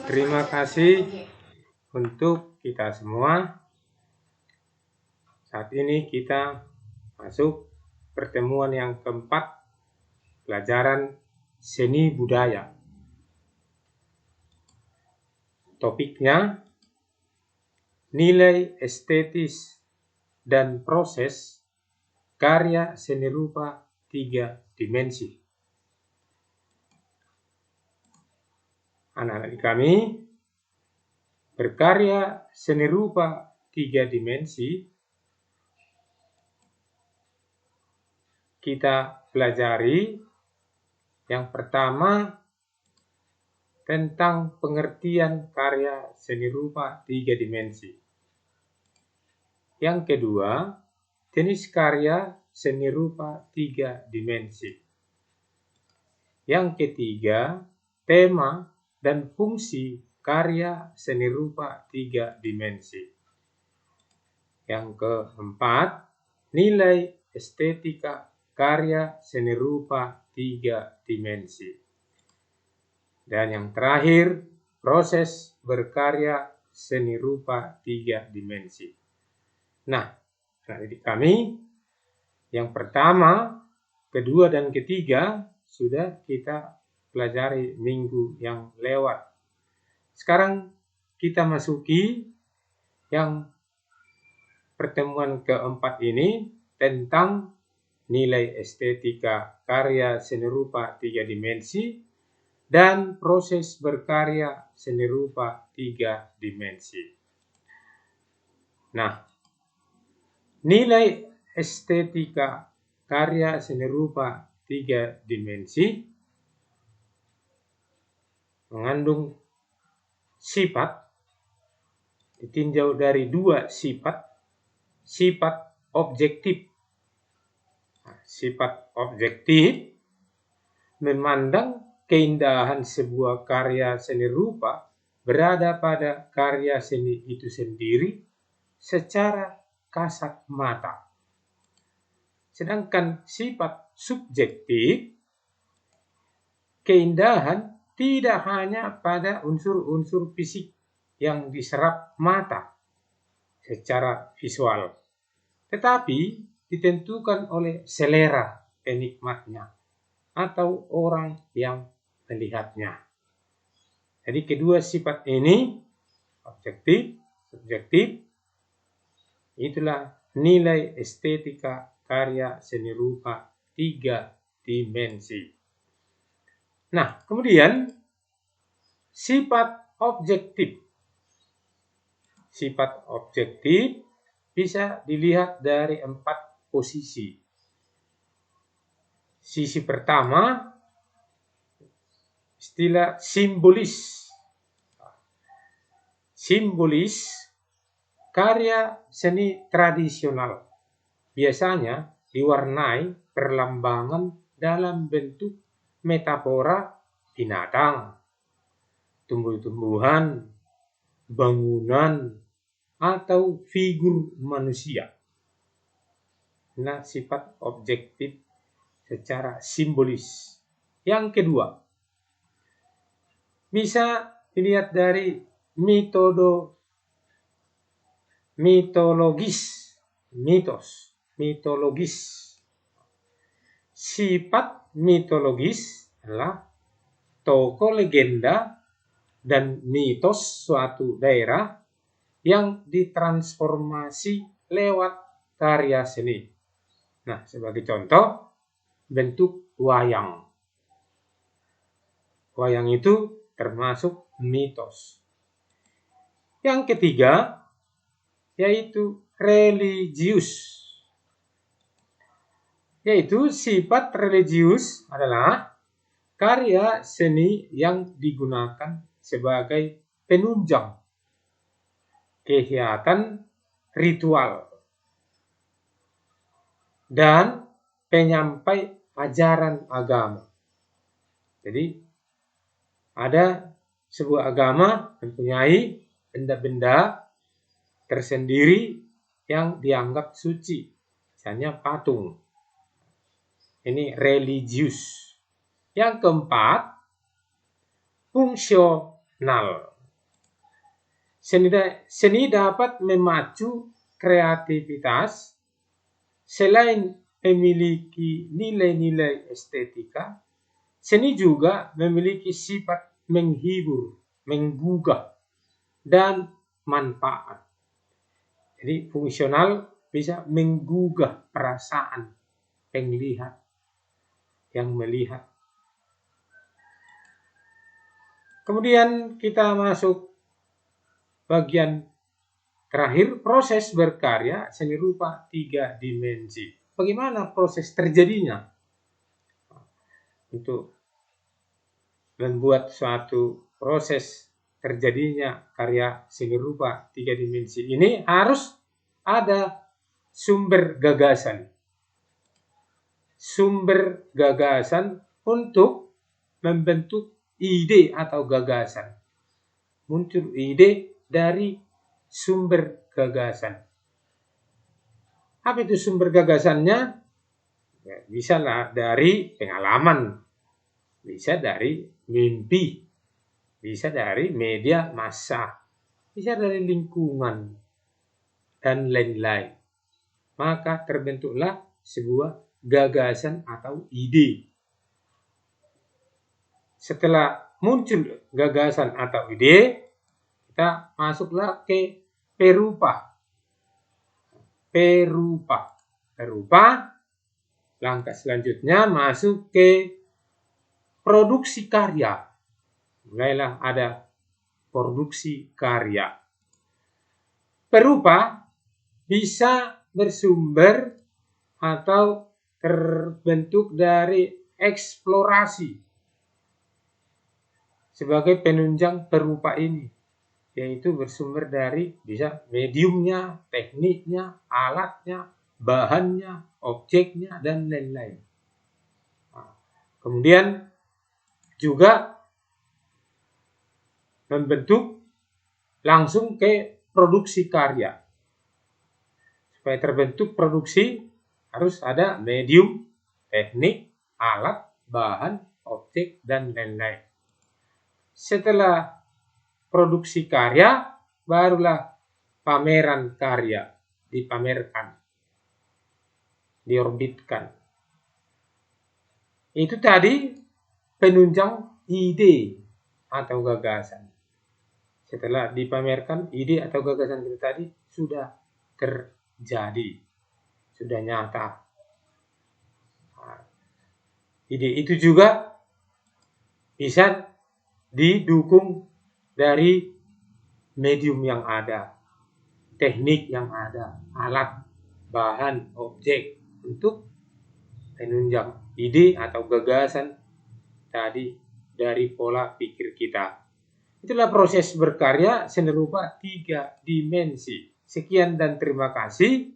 Terima kasih untuk kita semua. Saat ini kita masuk pertemuan yang keempat, pelajaran seni budaya. Topiknya nilai estetis dan proses karya seni rupa 3 dimensi. Anak-anak kami, berkarya seni rupa 3 dimensi kita pelajari yang pertama tentang pengertian karya seni rupa 3 dimensi. Yang kedua, jenis karya seni rupa 3 dimensi. Yang ketiga, tema dan fungsi karya seni rupa 3 dimensi. Yang keempat, nilai estetika karya seni rupa 3 dimensi. Dan yang terakhir, proses berkarya seni rupa 3 dimensi. Nah, adik kami, yang pertama, kedua, dan ketiga sudah kita pelajari minggu yang lewat. Sekarang kita masuki yang pertemuan keempat ini tentang nilai estetika karya seni rupa 3 dimensi dan proses berkarya seni rupa 3 dimensi. Nah, nilai estetika karya seni rupa 3 dimensi mengandung sifat, ditinjau dari 2 sifat. Sifat objektif. Sifat objektif memandang keindahan sebuah karya seni rupa berada pada karya seni itu sendiri secara kasat mata. Sedangkan sifat subjektif, keindahan tidak hanya pada unsur-unsur fisik yang diserap mata secara visual, tetapi ditentukan oleh selera penikmatnya atau orang yang melihatnya. Jadi kedua sifat ini, objektif, subjektif, itulah nilai estetika karya seni rupa 3 dimensi. Nah, kemudian sifat objektif. Sifat objektif bisa dilihat dari 4 posisi. Sisi pertama, istilah simbolis. Simbolis karya seni tradisional biasanya diwarnai perlambangan dalam bentuk metafora binatang, tumbuh-tumbuhan, bangunan, atau figur manusia. Nah, sifat objektif secara simbolis. Yang kedua, bisa dilihat dari mitologis. Sifat mitologis adalah tokoh legenda dan mitos suatu daerah yang ditransformasi lewat karya seni. Nah, sebagai contoh, bentuk wayang. Wayang itu termasuk mitos. Yang ketiga, yaitu religius. Yaitu sifat religius adalah karya seni yang digunakan sebagai penunjang kegiatan ritual dan penyampai ajaran agama. Jadi ada sebuah agama mempunyai benda-benda tersendiri yang dianggap suci, misalnya patung. Ini religius. Yang keempat, Seni dapat memacu kreativitas selain memiliki nilai-nilai estetika. Seni juga memiliki sifat menghibur, menggugah, dan manfaat. Jadi fungsional bisa menggugah perasaan penglihat yang melihat. Kemudian kita masuk bagian terakhir, proses berkarya seni rupa 3 dimensi. Bagaimana proses terjadinya? Untuk membuat suatu proses terjadinya karya seni rupa 3 dimensi ini harus ada sumber gagasan. Sumber gagasan untuk membentuk ide atau gagasan. Muncul ide dari sumber gagasan. Apa itu sumber gagasannya? Ya, bisa lah dari pengalaman, bisa dari mimpi, bisa dari media massa, bisa dari lingkungan, dan lain-lain. Maka terbentuklah sebuah gagasan atau ide. Setelah muncul gagasan atau ide, kita masuklah ke perupa. Langkah selanjutnya masuk ke produksi karya. Mulailah ada produksi karya. Perupa bisa bersumber atau terbentuk dari eksplorasi sebagai penunjang perupa ini, yaitu bersumber dari bisa mediumnya, tekniknya, alatnya, bahannya, objeknya, dan lain-lain. Kemudian juga membentuk langsung ke produksi karya. Supaya terbentuk produksi harus ada medium, teknik, alat, bahan, objek, dan lain-lain. Setelah produksi karya, barulah pameran karya dipamerkan, diorbitkan. Itu tadi penunjang ide atau gagasan. Setelah dipamerkan, ide atau gagasan itu tadi sudah terjadi, sudah nyata. Ide itu juga bisa didukung dari medium yang ada, teknik yang ada, alat, bahan, objek untuk penunjang ide atau gagasan tadi dari pola pikir kita. Itulah proses berkarya seni rupa 3 dimensi. Sekian dan terima kasih.